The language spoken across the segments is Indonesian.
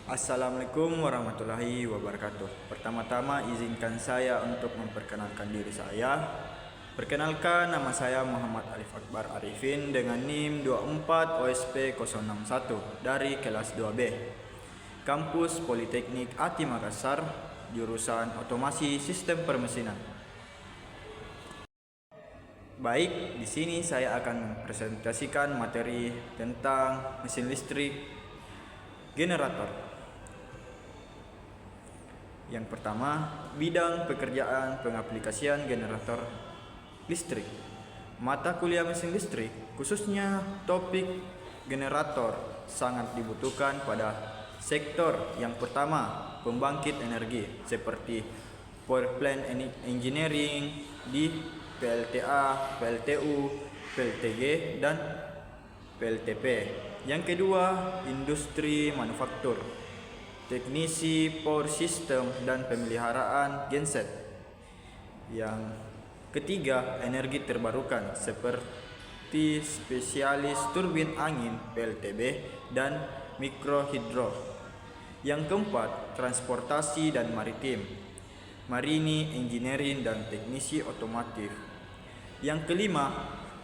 Assalamualaikum warahmatullahi wabarakatuh. Pertama-tama izinkan saya untuk memperkenalkan diri saya. Perkenalkan, nama saya Muhammad Alif Akbar Arifin dengan NIM 24 OSP 061 dari kelas 2B. Kampus Politeknik ATI Makassar, jurusan Otomasi Sistem Permesinan. Baik, di sini saya akan mempresentasikan materi tentang mesin listrik generator. Yang pertama, bidang pekerjaan pengaplikasian generator listrik. Mata kuliah mesin listrik, khususnya topik generator, sangat dibutuhkan pada sektor yang pertama, pembangkit energi seperti power plant engineering di PLTA, PLTU, PLTG, dan PLTP. Yang kedua, industri manufaktur, teknisi power system dan pemeliharaan genset. Yang ketiga, energi terbarukan seperti spesialis turbin angin PLTB dan mikrohidro. Yang keempat, transportasi dan maritim, marini engineering dan teknisi otomotif. Yang kelima,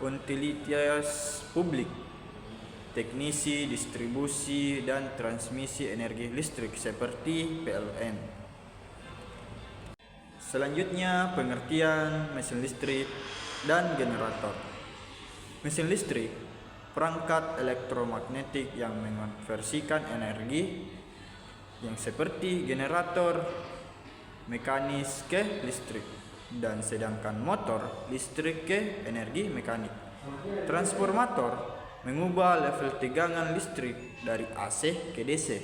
utilitas publik, teknisi distribusi dan transmisi energi listrik seperti PLN. Selanjutnya, pengertian mesin listrik dan generator. Mesin listrik, perangkat elektromagnetik yang mengonversikan energi yang seperti generator mekanis ke listrik, dan sedangkan motor listrik ke energi mekanik. Transformator mengubah level tegangan listrik dari AC ke DC.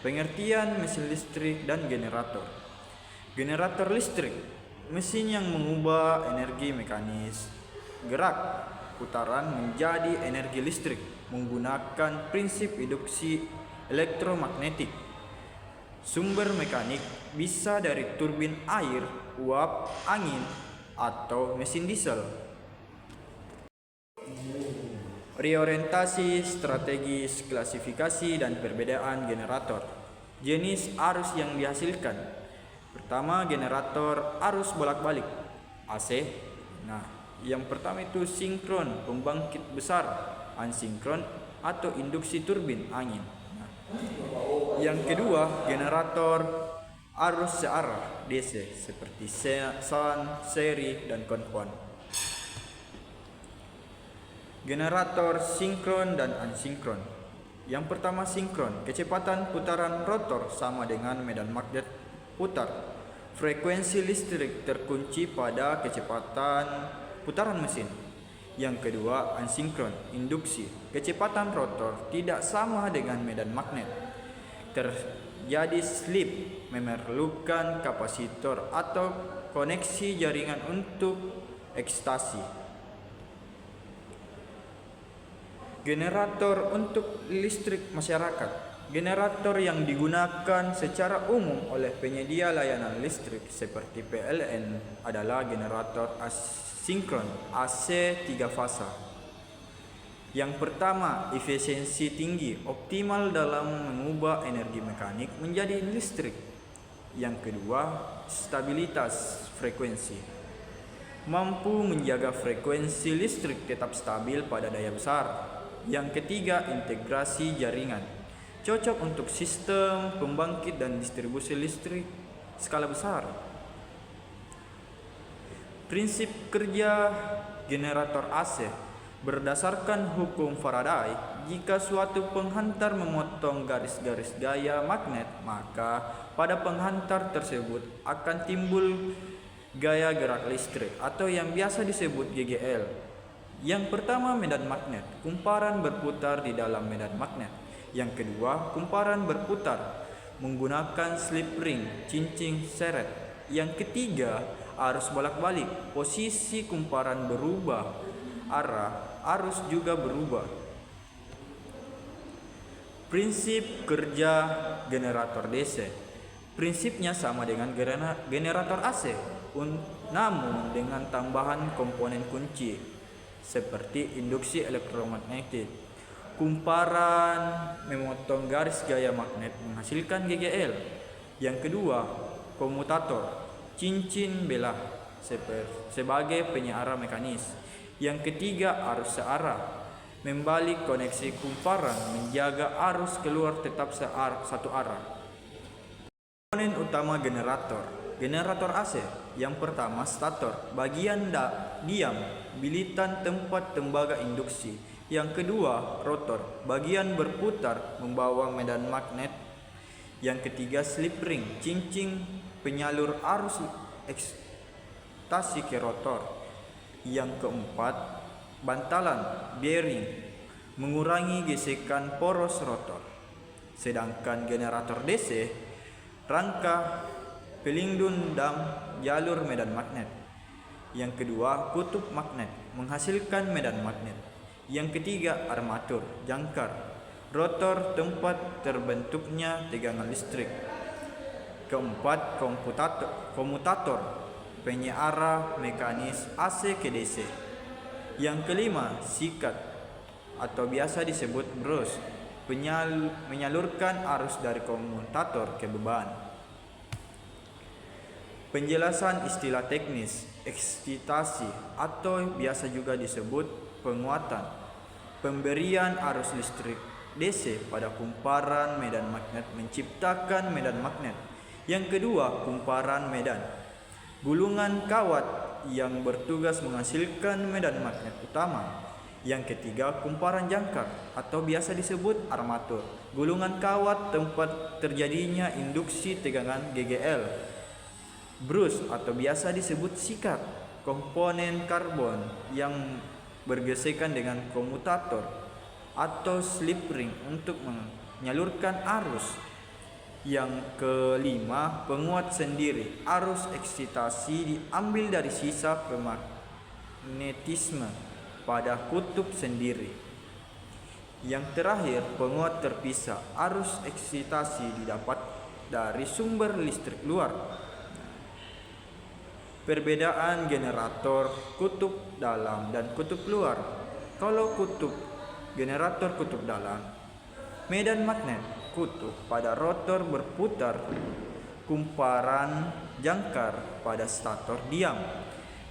Pengertian mesin listrik dan generator. Generator listrik, mesin yang mengubah energi mekanis gerak putaran menjadi energi listrik menggunakan prinsip induksi elektromagnetik. Sumber mekanik bisa dari turbin air, uap, angin, atau mesin diesel. Reorientasi strategis, klasifikasi, dan perbedaan generator. Jenis arus yang dihasilkan. Pertama, generator arus bolak-balik AC. Yang pertama itu sinkron, pembangkit besar, asinkron atau induksi turbin angin. Yang kedua, generator arus searah DC seperti shunt, seri, dan konvoi. Generator sinkron dan asinkron. Yang pertama sinkron, kecepatan putaran rotor sama dengan medan magnet putar. Frekuensi listrik terkunci pada kecepatan putaran mesin. Yang kedua asinkron, induksi. Kecepatan rotor tidak sama dengan medan magnet. Terjadi slip, memerlukan kapasitor atau koneksi jaringan untuk ekstasi. Generator untuk listrik masyarakat. Generator yang digunakan secara umum oleh penyedia layanan listrik seperti PLN adalah generator asinkron AC 3 fasa. Yang pertama, efisiensi tinggi, optimal dalam mengubah energi mekanik menjadi listrik. Yang kedua, stabilitas frekuensi, mampu menjaga frekuensi listrik tetap stabil pada daya besar. Yang ketiga, integrasi jaringan, cocok untuk sistem pembangkit dan distribusi listrik skala besar. Prinsip kerja generator AC. Berdasarkan hukum Faraday, jika suatu penghantar memotong garis-garis gaya magnet, maka pada penghantar tersebut akan timbul gaya gerak listrik atau yang biasa disebut GGL. Yang pertama, medan magnet, kumparan berputar di dalam medan magnet. Yang kedua, kumparan berputar menggunakan slip ring, cincin seret. Yang ketiga, arus bolak-balik, posisi kumparan berubah, arah arus juga berubah. Prinsip kerja generator DC. Prinsipnya sama dengan generator AC, namun dengan tambahan komponen kunci seperti induksi elektromagnetik, kumparan memotong garis gaya magnet menghasilkan GGL. Yang kedua, komutator, cincin belah sebagai penyiar mekanis. Yang ketiga, arus searah, membalik koneksi kumparan menjaga arus keluar tetap satu arah. Komponen utama generator AC. Yang pertama, stator, bagian diam, bilitan tempat tembaga induksi. Yang kedua, rotor, bagian berputar membawa medan magnet. Yang ketiga, slip ring, cincin penyalur arus ekstasi ke rotor. Yang keempat, bantalan, bearing, mengurangi gesekan poros rotor. Sedangkan generator DC, rangka, pelindung dam, jalur medan magnet. Yang kedua, kutub magnet, menghasilkan medan magnet. Yang ketiga, armatur, jangkar, rotor, tempat terbentuknya tegangan listrik. Keempat, komutator, penyiar mekanis AC ke DC. Yang kelima, sikat atau biasa disebut brus, menyalurkan arus dari komutator ke beban. Penjelasan istilah teknis, eksitasi atau biasa juga disebut penguatan, pemberian arus listrik DC pada kumparan medan magnet menciptakan medan magnet. Yang kedua, kumparan medan, gulungan kawat yang bertugas menghasilkan medan magnet utama. Yang ketiga, kumparan jangkar atau biasa disebut armatur, gulungan kawat tempat terjadinya induksi tegangan GGL. Brus atau biasa disebut sikat, komponen karbon yang bergesekan dengan komutator atau slip ring untuk menyalurkan arus. Yang kelima, penguat sendiri, arus eksitasi diambil dari sisa pemagnetisme pada kutub sendiri. Yang terakhir, penguat terpisah, arus eksitasi didapat dari sumber listrik luar. Perbedaan generator kutub dalam dan kutub luar. Kalau generator kutub dalam, medan magnet kutub pada rotor berputar, kumparan jangkar pada stator diam,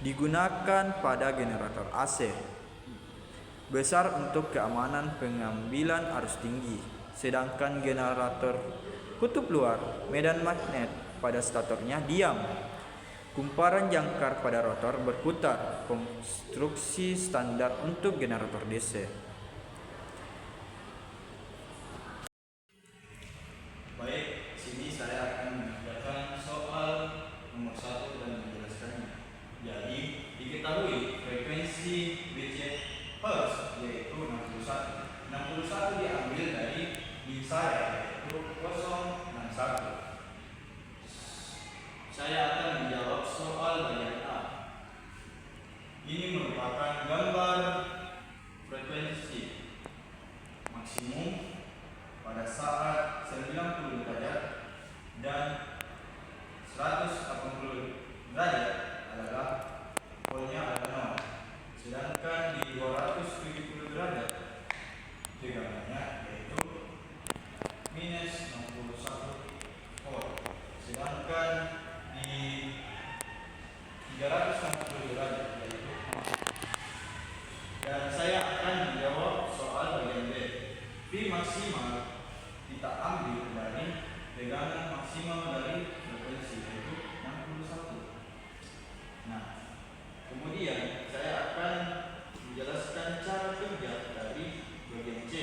digunakan pada generator AC. Besar untuk keamanan pengambilan arus tinggi. Sedangkan generator kutub luar, medan magnet pada statornya diam, kumparan jangkar pada rotor berputar. Konstruksi standar untuk generator DC. Baik, sini saya akan mengerjakan soal nomor 1 dan menjelaskannya. Jadi, diketahui frekuensi BC Hertz yaitu 61. 61 diambil dari bin saya yaitu 061. Saya akan menjawab soal bagian A. Ini merupakan gambar frekuensi maksimum pada saat 90 derajat dan 180 derajat adalah polnya adalah 0. Sedangkan di 270 derajat tegangannya yaitu minus 61 volt. Sedangkan di 360 derajat yaitu 0. Dan saya akan menjawab soal bagian B. V maksimal kita ambil dari tegangan maksimal dari frekuensi yaitu 61. Nah, kemudian saya akan menjelaskan cara kerja dari bagian C.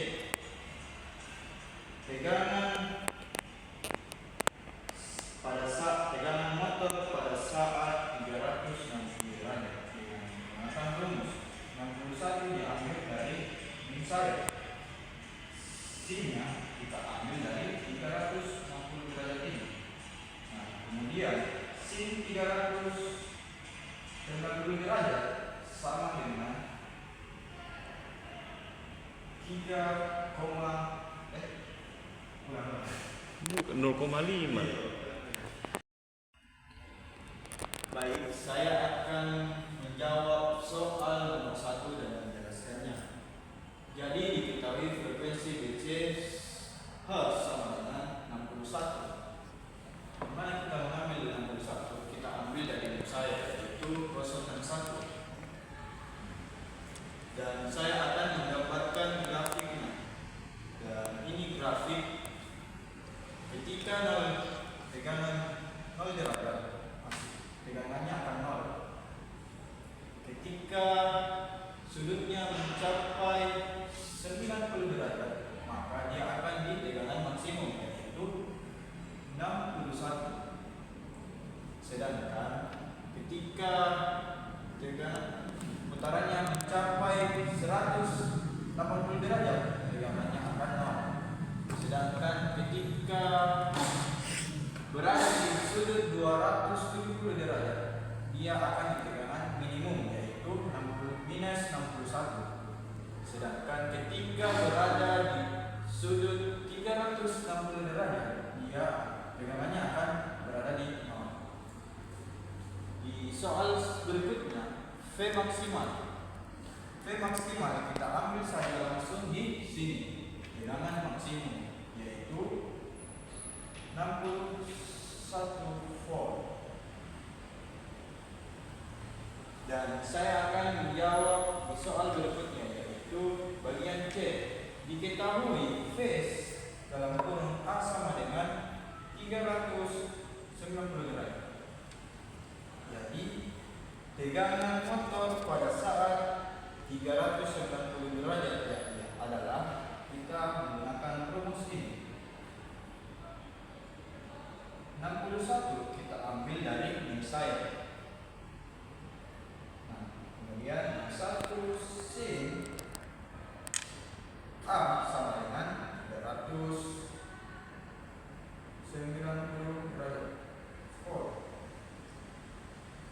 Tegangan motor pada saat 360 derajat dengan menggunakan rumus 61 diambil dari bin saya. Sinnya kita ambil dari 360 derajat ini. Nah, kemudian sin 360 derajat sama dengan 0,5. Baik, saya akan menjawab soal nomor 1 dan menjelaskannya. Jadi diketahui frekuensi jika berada di sudut 270 derajat, dia akan di tegangan minimum yaitu 60 minus 61. Sedangkan ketika berada di sudut 360 derajat, dia tegangannya akan berada di 0. Di soal berikutnya, V maksimal. V maksimal kita ambil saja langsung di sini. Tegangan maksimum yaitu 61 volt. Dan saya akan menjawab di soal berikutnya yaitu bagian C. Diketahui phase dalam kurung A sama dengan 390 derajat. Jadi tegangan motor pada saat 390 derajat adalah kita menggunakan rumus ini. 61 kita ambil dari misalnya. Nah, kemudian 1 sin A sama dengan 390 derajat volt.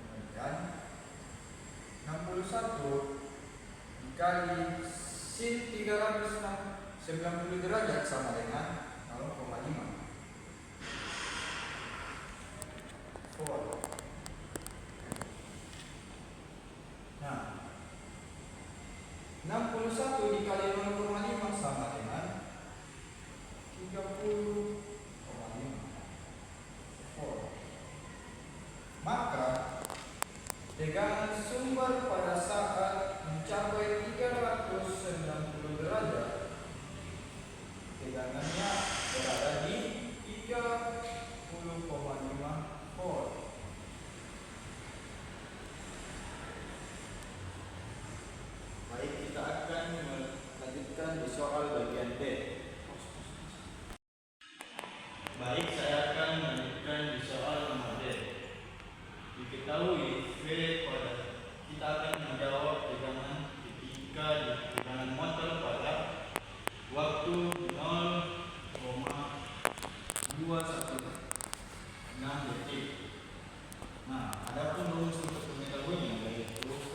Kemudian 61 dikali sin 390 derajat sama dengan 0,5 volt. Nah, 61 dikali 0,5 sama dengan 30,5 volt. Maka tegangan sumber pada saat mencapai 390 derajat, tegangannya berada di 30,5 volt. Baik, kita akan melanjutkan di soal bagian D. Baik, saya akan melanjutkan di soal nomor D. Diketahui V pada kita akan menjawab tegangan ketika tegangan motor pada waktu 0,216 detik. Nah, adapun rumus untuk mengetahuinya yaitu V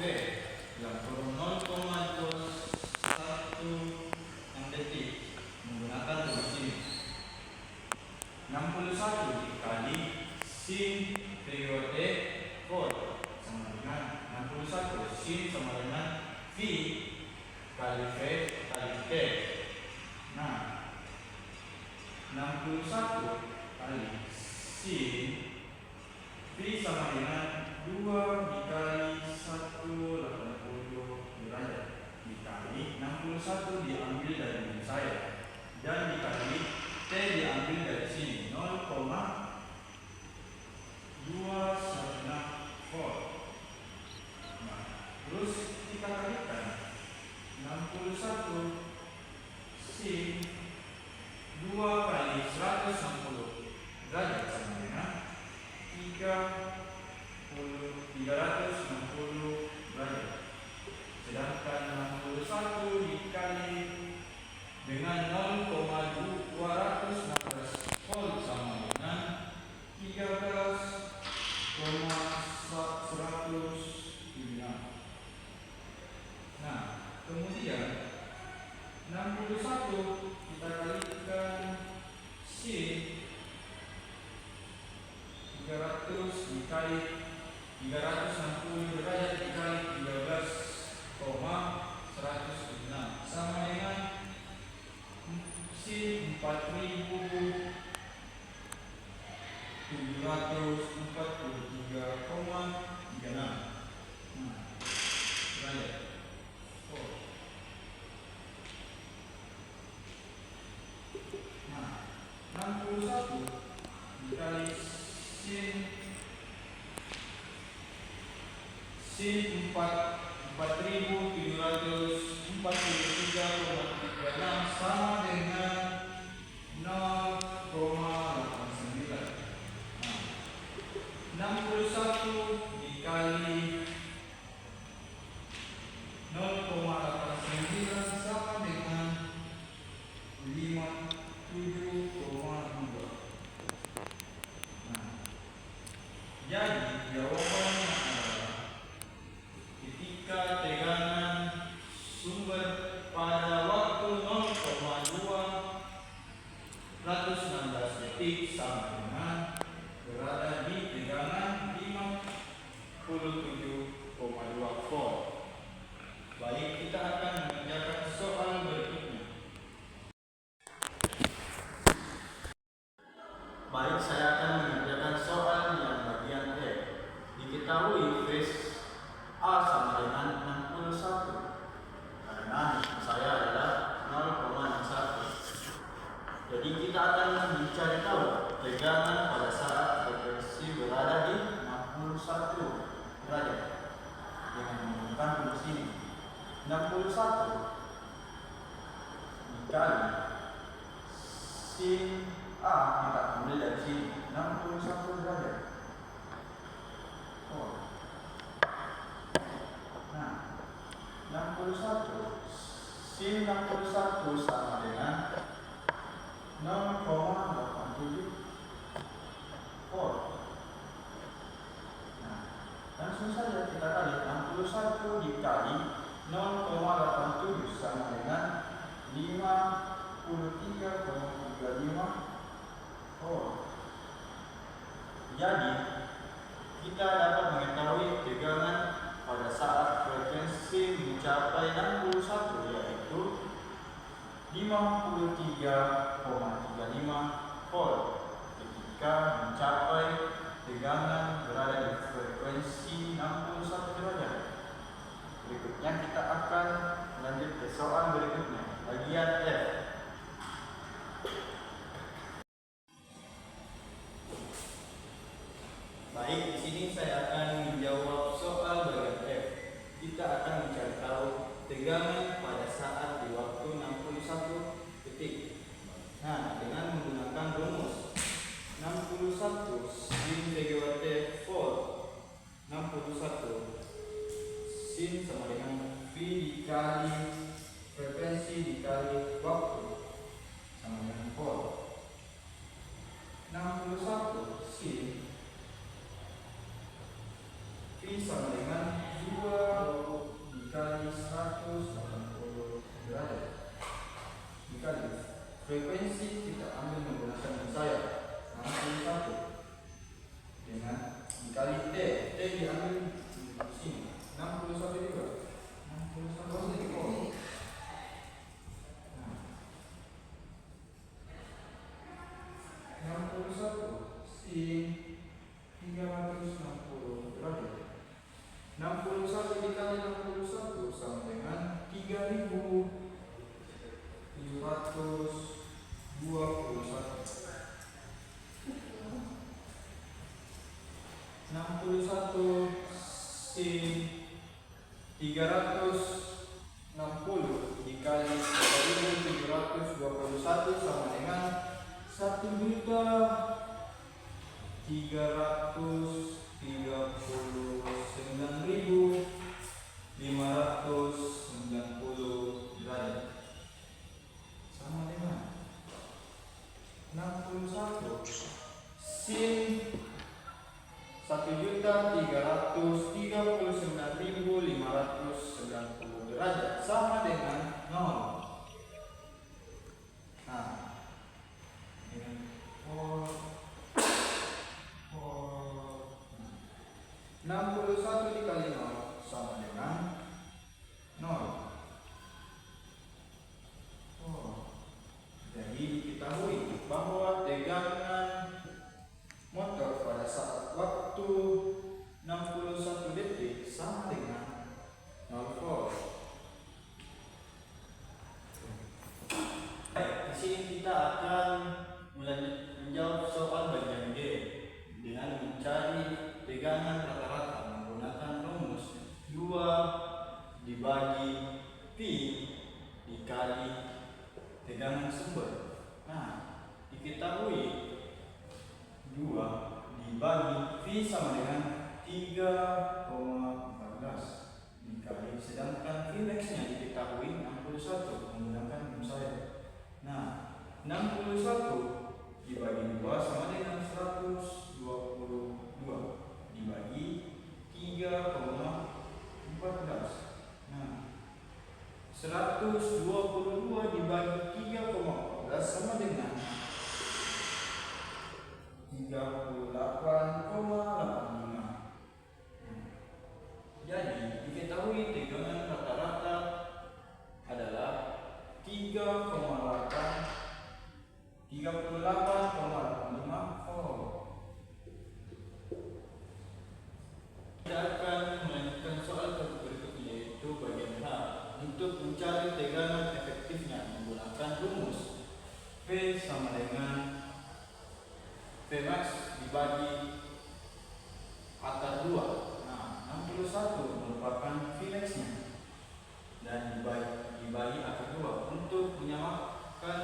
yang kurung 0,216 detik menggunakan rumus ini. 61 dikali sin periode volt sama dengan 61 sin sama dengan V kali V kali T. Nah, 61 kali sin V sama dengan 2 dikali 180 derajat dikali 61 diambil dari min saya dan dikali T diambil dari sini 0,216 volt. Nah, terus kita kalikan 61 sin 2 kali 160 derajat sama dengan 360 derajat. Sedangkan 61 dikali dengan 0,216 volt sama dengan 13,106. Nah, kemudian 61 kita kalikan sin 300 dikali 360 derajat dikali 13,106 sama dengan sin 4.743,36 derajat. Nah, 61 dikali sin 4.743,36 sama dengan 0,89. Nah, 61 dikali 0,89 sama dengan 57,2. detik sama dengan berada di tegangan 57,2 volt. Baik, kita akan mengerjakan soal berikutnya. Baik, saya akan mengerjakan soal yang bagian E. Diketahui phase A sama dengan 61 karena saya adalah 0,61. Jadi kita akan mencari tahu tegangan pada saat frekuensi berada di 61 derajat dengan menggunakan rumus ini. 61 dikali sin A, kita ambil dari sini 61 derajat. Nah, 61 sin 61 sama dengan 0,87 volt. Nah, langsung saja kita kali 61 dikali 0,87 sama dengan 53,35 volt. Jadi kita dapat mengetahui tegangan pada saat frekuensi mencapai 61, yaitu 53,35 volt ketika mencapai tegangan berada di frekuensi 61 derajat. Berikutnya kita akan lanjut ke soal berikutnya, bagian F. Baik, di sini saya akan menjawab soal bagian F. Kita akan mencari tahu tegangan pada saat di waktu 61 detik. Nah, dengan menggunakan rumus 61 sin PGWT volt. 61 sin sama dengan V dikali frekuensi dikali waktu sama dengan volt. 61 sin V sama dengan 2 dikali 180 derajat dikali frekuensi, kita ambil menggunakan saya 61 dengan dikali T. T diambil di sini 61 juga 61 volt. Nah, 61 sin 360 derajat. 61 dikali 61 sama dengan 3721. 61 sin 360 dikali 3721 sama dengan 1.339.590 derajat, sama dengan 61 sin 1.339.590 derajat sama dengan 0. Nah, dengan 61 dikali 0 sama dengan 0. Jadi diketahui bahwa tegangan motor pada saat waktu 61 detik sama dengan 0 volt. Baik, di sini kita akan menjawab soal bagian G dengan mencari tegangan rata-rata menggunakan rumus 2 dibagi P dikali tegangan sumber. Nah, diketahui 2 dibagi V sama dengan 3,14 dikali, sedangkan Vmax nya diketahui 61 menggunakan rumus saya. Nah, 61 dibagi 2 sama dengan 122 dibagi 3,14. Nah, 122 dibagi 3,14 sama dengan 38,85 volt. Kita akan melanjutkan soal berikutnya, yaitu bagian H. Untuk mencari tegangan efektifnya menggunakan rumus V sama dengan Vmax dibagi akar 2. Nah, 61 merupakan Vmax-nya dan dibagi akar 2. Untuk menyamakan,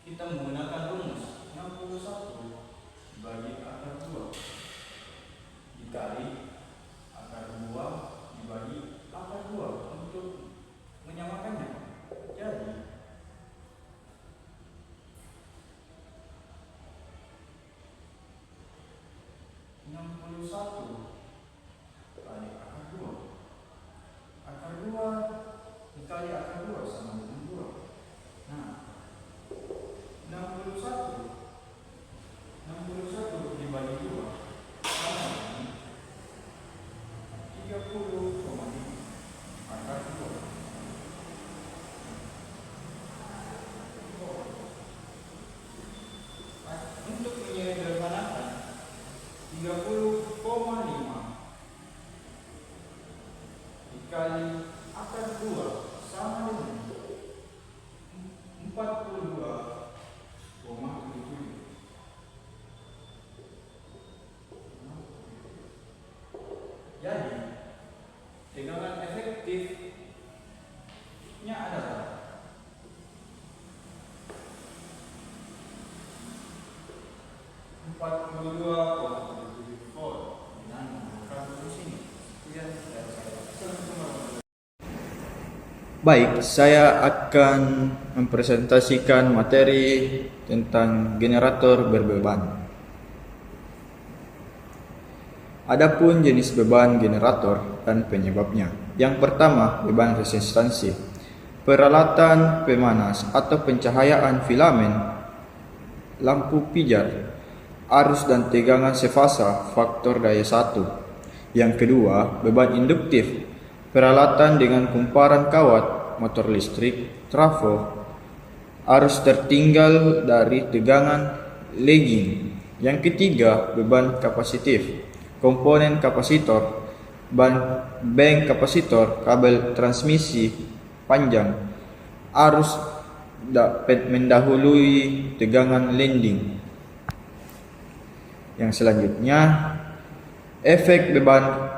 kita menggunakan rumus 61 dibagi akar 2 dikali akar 2 dibagi akar 2 untuk menyamakannya. Jadi 61 kali akar 2. Akar 2 dikali akar 2 sama dengan 2. Nah, 61 dibagi 2 sama dengan 30,5 akar 2. Untuk menyederhanakan, 30,5 dikali akar 2 sama dengan 42,7. Jadi tegangan efektifnya adalah 42,7 volt dengan menggunakan rumus ini. Kemudian Baik, saya akan mempresentasikan materi tentang generator berbeban. Adapun jenis beban generator dan penyebabnya. Yang pertama, beban resistansi. Peralatan pemanas atau pencahayaan filamen, lampu pijar, arus dan tegangan sefasa faktor daya 1. Yang kedua, beban induktif. Peralatan dengan kumparan kawat, motor listrik, trafo, arus tertinggal dari tegangan lagging. Yang ketiga, beban kapasitif. Komponen kapasitor, bank kapasitor, kabel transmisi panjang, arus dapat mendahului tegangan landing. Yang selanjutnya, efek beban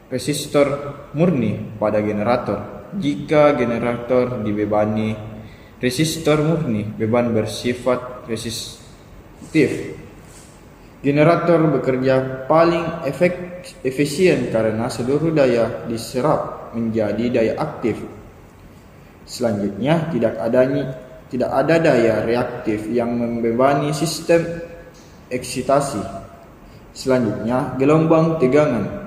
resistor murni pada generator. Jika generator dibebani resistor murni, beban bersifat resistif. Generator bekerja paling efisien karena seluruh daya diserap menjadi daya aktif. Selanjutnya, tidak ada daya reaktif yang membebani sistem eksitasi. Selanjutnya, gelombang tegangan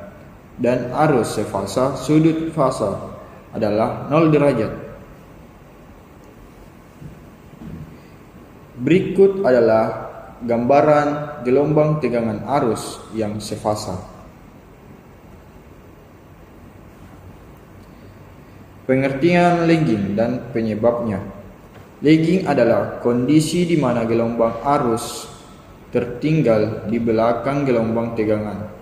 dan arus sefasa sudut fasa adalah 0 derajat. Berikut adalah gambaran gelombang tegangan arus yang sefasa. Pengertian lagging dan penyebabnya. Lagging adalah kondisi di mana gelombang arus tertinggal di belakang gelombang tegangan.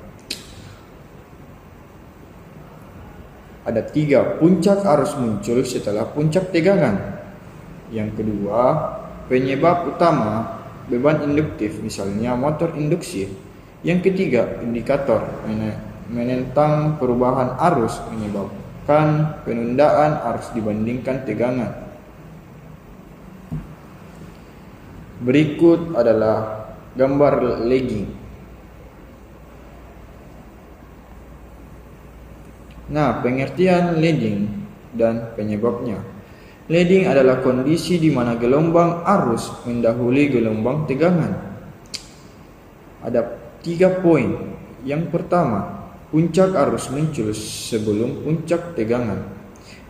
Ada 3, puncak arus muncul setelah puncak tegangan. Yang kedua, penyebab utama beban induktif, misalnya motor induksi. Yang ketiga, indikator menentang perubahan arus menyebabkan penundaan arus dibandingkan tegangan. Berikut adalah gambar lagging. Nah, pengertian lagging dan penyebabnya. Lagging adalah kondisi di mana gelombang arus mendahului gelombang tegangan. Ada 3 poin. Yang pertama, puncak arus muncul sebelum puncak tegangan.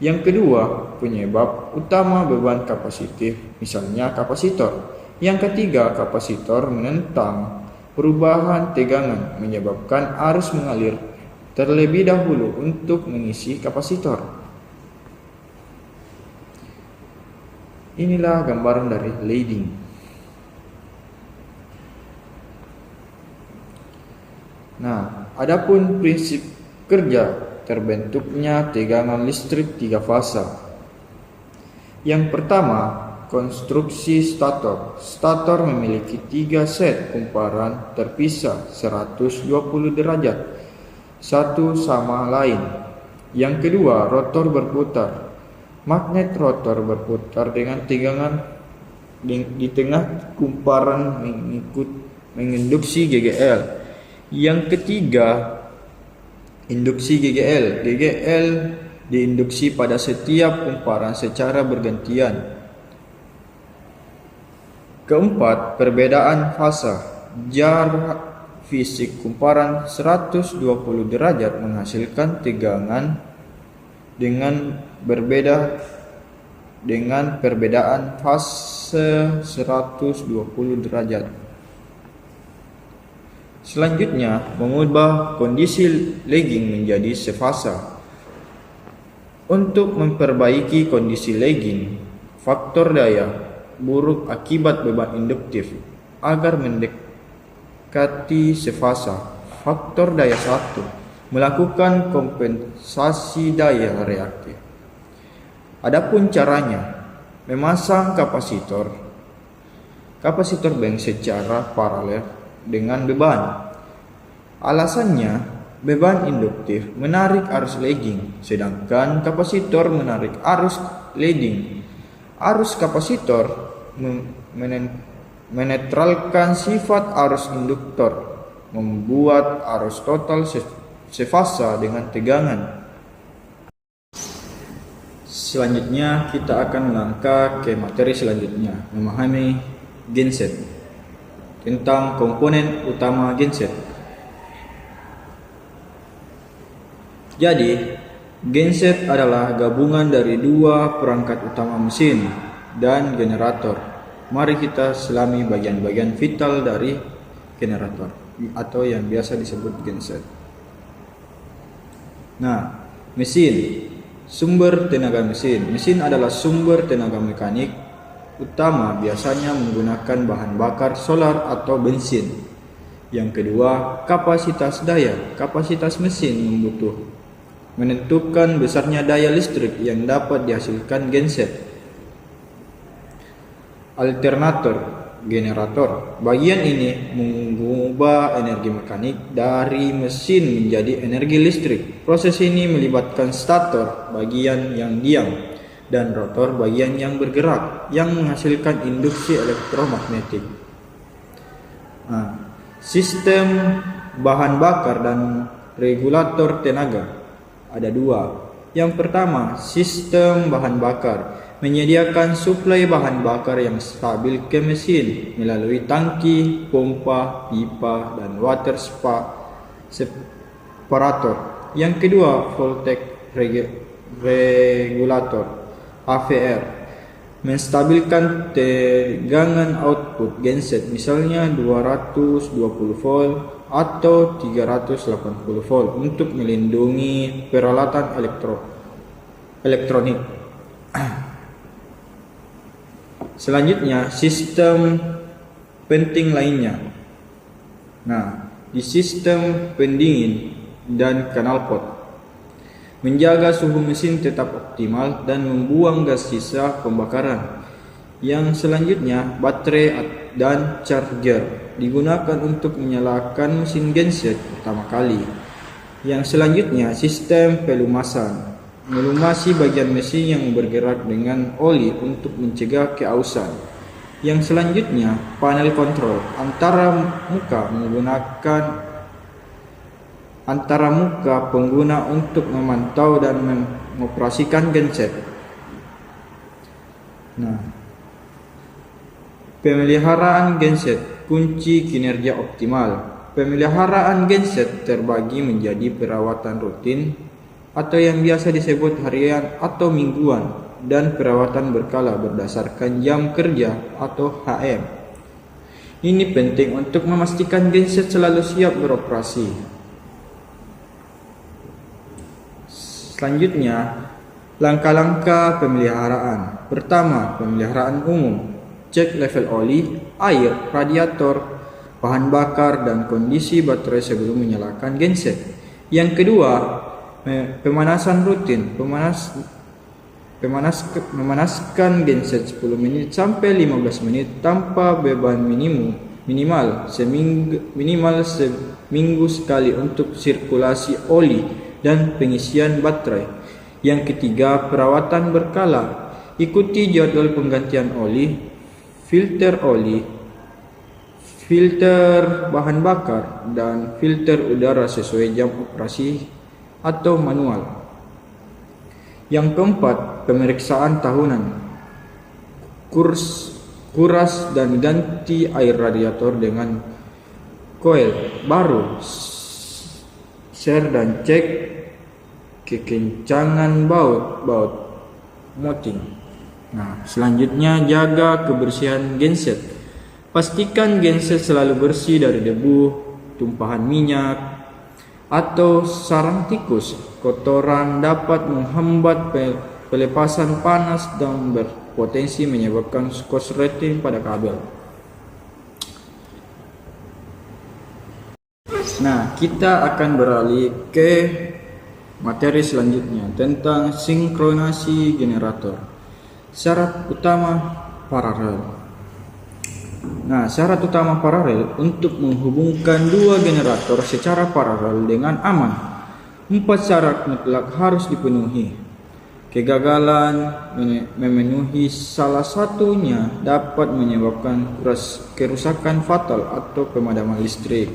Yang kedua, penyebab utama beban kapasitif, misalnya kapasitor. Yang ketiga, kapasitor menentang perubahan tegangan menyebabkan arus mengalir terlebih dahulu untuk mengisi kapasitor. Inilah gambaran dari leading. Nah, adapun prinsip kerja terbentuknya tegangan listrik 3 fasa. Yang pertama, konstruksi stator. Stator memiliki 3 set kumparan terpisah 120 derajat satu sama lain. Yang kedua, rotor berputar. Magnet rotor berputar dengan tegangan di tengah kumparan menginduksi GGL. Yang ketiga, induksi GGL. GGL diinduksi pada setiap kumparan secara bergantian. Keempat, perbedaan fasa. Jarak fisik kumparan 120 derajat menghasilkan tegangan dengan perbedaan fase 120 derajat. Selanjutnya, mengubah kondisi lagging menjadi sefasa. Untuk memperbaiki kondisi lagging, faktor daya buruk akibat beban induktif agar mendekati sefasa. Faktor daya 1 melakukan kompensasi daya reaktif. Adapun caranya, memasang kapasitor bank secara paralel dengan beban. Alasannya, beban induktif menarik arus lagging, sedangkan kapasitor menarik arus leading. Arus kapasitor menetralkan sifat arus induktor, membuat arus total sefasa dengan tegangan. Selanjutnya kita akan melangkah ke materi selanjutnya, memahami genset. Tentang komponen utama genset. Jadi, genset adalah gabungan dari 2 perangkat utama mesin dan generator. Mari kita selami bagian-bagian vital dari generator atau yang biasa disebut genset. Nah, mesin, sumber tenaga mesin. Mesin adalah sumber tenaga mekanik utama, biasanya menggunakan bahan bakar solar atau bensin. Yang kedua, kapasitas daya. Kapasitas mesin menentukan besarnya daya listrik yang dapat dihasilkan genset. Alternator, generator. Bagian ini mengubah energi mekanik dari mesin menjadi energi listrik. Proses ini melibatkan stator, bagian yang diam, dan rotor, bagian yang bergerak, yang menghasilkan induksi elektromagnetik. Sistem bahan bakar dan regulator tenaga ada 2. Yang pertama, sistem bahan bakar menyediakan suplai bahan bakar yang stabil ke mesin melalui tangki, pompa, pipa, dan water separator. Yang kedua, voltage regulator (AVR) menstabilkan tegangan output genset, misalnya 220 volt atau 380 volt untuk melindungi peralatan elektronik. Selanjutnya, sistem penting lainnya. Nah, di sistem pendingin dan knalpot menjaga suhu mesin tetap optimal dan membuang gas sisa pembakaran. Yang selanjutnya, baterai dan charger digunakan untuk menyalakan mesin genset pertama kali. Yang selanjutnya, sistem pelumasan melumasi bagian mesin yang bergerak dengan oli untuk mencegah keausan. Yang selanjutnya, panel kontrol antara muka pengguna untuk memantau dan mengoperasikan genset. Nah, pemeliharaan genset, kunci kinerja optimal. Pemeliharaan genset terbagi menjadi perawatan rutin atau yang biasa disebut harian atau mingguan, dan perawatan berkala berdasarkan jam kerja atau HM. Ini penting untuk memastikan genset selalu siap beroperasi. Selanjutnya, Langkah-langkah pemeliharaan. Pertama, pemeliharaan umum. Cek level oli, air, radiator, bahan bakar, dan kondisi baterai sebelum menyalakan genset. Yang kedua, pemanasan rutin. Memanaskan genset 10 menit sampai 15 menit tanpa beban minimal seminggu sekali untuk sirkulasi oli dan pengisian baterai. Yang ketiga, perawatan berkala. Ikuti jadwal penggantian oli, filter bahan bakar, dan filter udara sesuai jam operasi atau manual. Yang keempat, pemeriksaan tahunan. Kuras dan ganti air radiator dengan koil baru. Share dan cek kekencangan baut mounting. Nah, selanjutnya jaga kebersihan genset. Pastikan genset selalu bersih dari debu, tumpahan minyak, atau sarang tikus. Kotoran dapat menghambat pelepasan panas dan berpotensi menyebabkan korsleting pada kabel. Nah, kita akan beralih ke materi selanjutnya tentang sinkronasi generator. Syarat utama paralel. Nah, syarat utama paralel untuk menghubungkan dua generator secara paralel dengan aman. 4 syarat mutlak harus dipenuhi. Kegagalan memenuhi salah satunya dapat menyebabkan kerusakan fatal atau pemadaman listrik.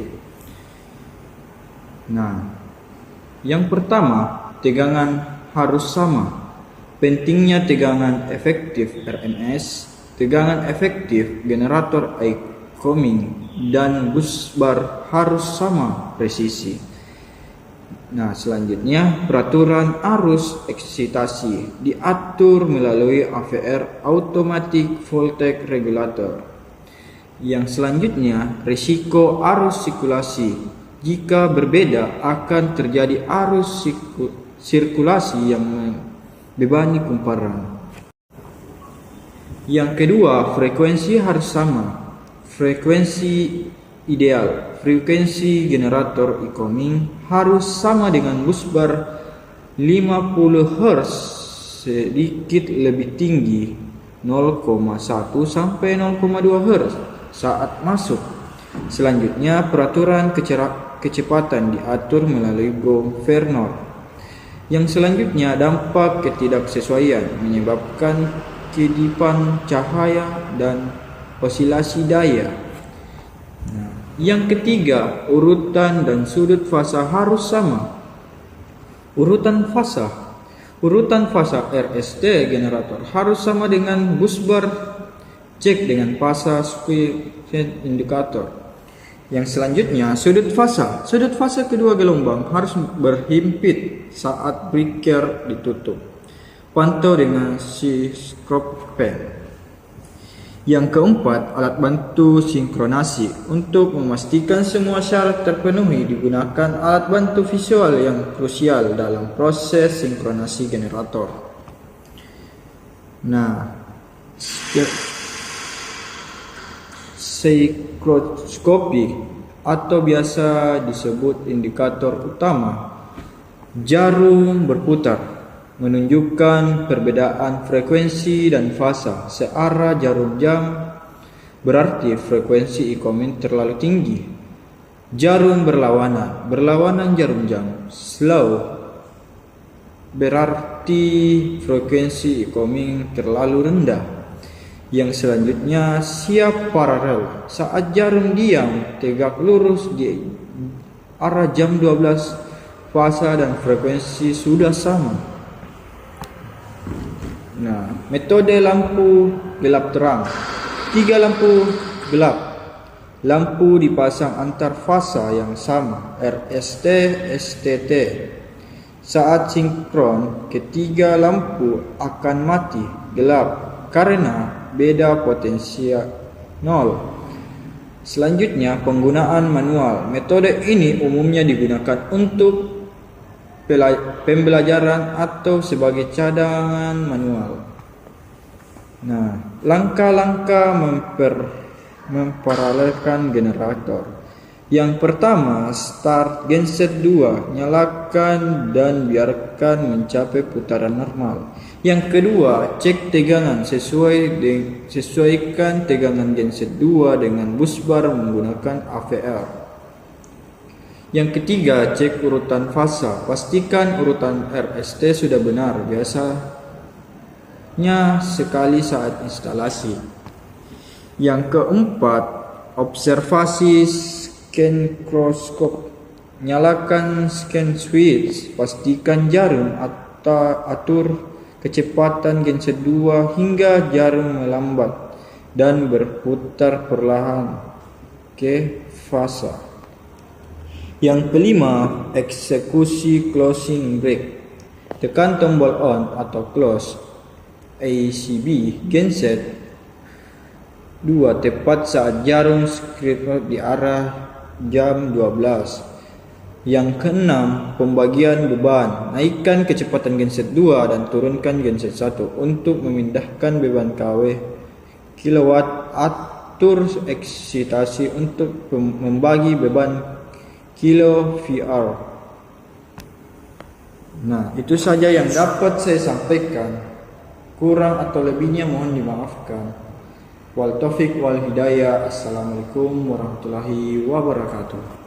Nah, yang pertama, tegangan harus sama. Pentingnya tegangan efektif RMS, tegangan efektif generator IComing, dan busbar harus sama presisi. Nah, selanjutnya peraturan arus eksitasi diatur melalui AVR Automatic Voltage Regulator. Yang selanjutnya, risiko arus sirkulasi. Jika berbeda akan terjadi arus sirkulasi yang membebani kumparan. Yang kedua, frekuensi harus sama. Frekuensi ideal. Frekuensi generator IComing harus sama dengan busbar 50 Hz, sedikit lebih tinggi 0,1 sampai 0,2 Hz saat masuk. Selanjutnya, peraturan kecepatan diatur melalui governor. Yang selanjutnya, dampak ketidaksesuaian menyebabkan kedipan cahaya dan osilasi daya. Yang ketiga, urutan dan sudut fasa harus sama. Urutan fasa RST generator harus sama dengan busbar. Cek dengan fasa square indikator. Yang selanjutnya, sudut fasa. Sudut fasa kedua gelombang harus berhimpit saat breaker ditutup. Pantau dengan scope pen. Yang keempat, alat bantu sinkronasi. Untuk memastikan semua syarat terpenuhi, digunakan alat bantu visual yang krusial dalam proses sinkronasi generator. Nah, sikloskopi atau biasa disebut indikator utama. Jarum berputar menunjukkan perbedaan frekuensi dan fasa searah jarum jam, berarti frekuensi IComing terlalu tinggi. Jarum berlawanan jarum jam, slow, berarti frekuensi IComing terlalu rendah. Yang selanjutnya, siap paralel. Saat jarum diam tegak lurus di arah jam 12, fasa dan frekuensi sudah sama. Nah, metode lampu gelap terang. 3 lampu gelap. Lampu dipasang antar fasa yang sama, RST, STT. Saat sinkron, ketiga lampu akan mati gelap karena beda potensial 0. Selanjutnya, penggunaan manual. Metode ini umumnya digunakan untuk pembelajaran atau sebagai cadangan manual. Nah, langkah-langkah memparalelkan generator. Yang pertama, start genset 2, nyalakan dan biarkan mencapai putaran normal. Yang kedua, cek tegangan, sesuaikan tegangan genset 2 dengan busbar menggunakan AVR. Yang ketiga, cek urutan fasa, pastikan urutan RST sudah benar, biasanya sekali saat instalasi. Yang keempat, observasi scan crosscope, nyalakan scan switch, pastikan jarum atau atur kecepatan genset 2 hingga jarum melambat dan berputar perlahan ke fasa. Yang kelima, eksekusi closing brake, tekan tombol on atau close ACB genset 2 tepat saat jarum script di arah jam 12. Yang keenam, pembagian beban, naikkan kecepatan genset 2 dan turunkan genset 1 untuk memindahkan beban kW kilowatt. Atur eksitasi untuk membagi beban kilo VR. Nah, itu saja yang dapat saya sampaikan. Kurang atau lebihnya mohon dimaafkan. Wal taufiq wal hidayah. Assalamualaikum warahmatullahi wabarakatuh.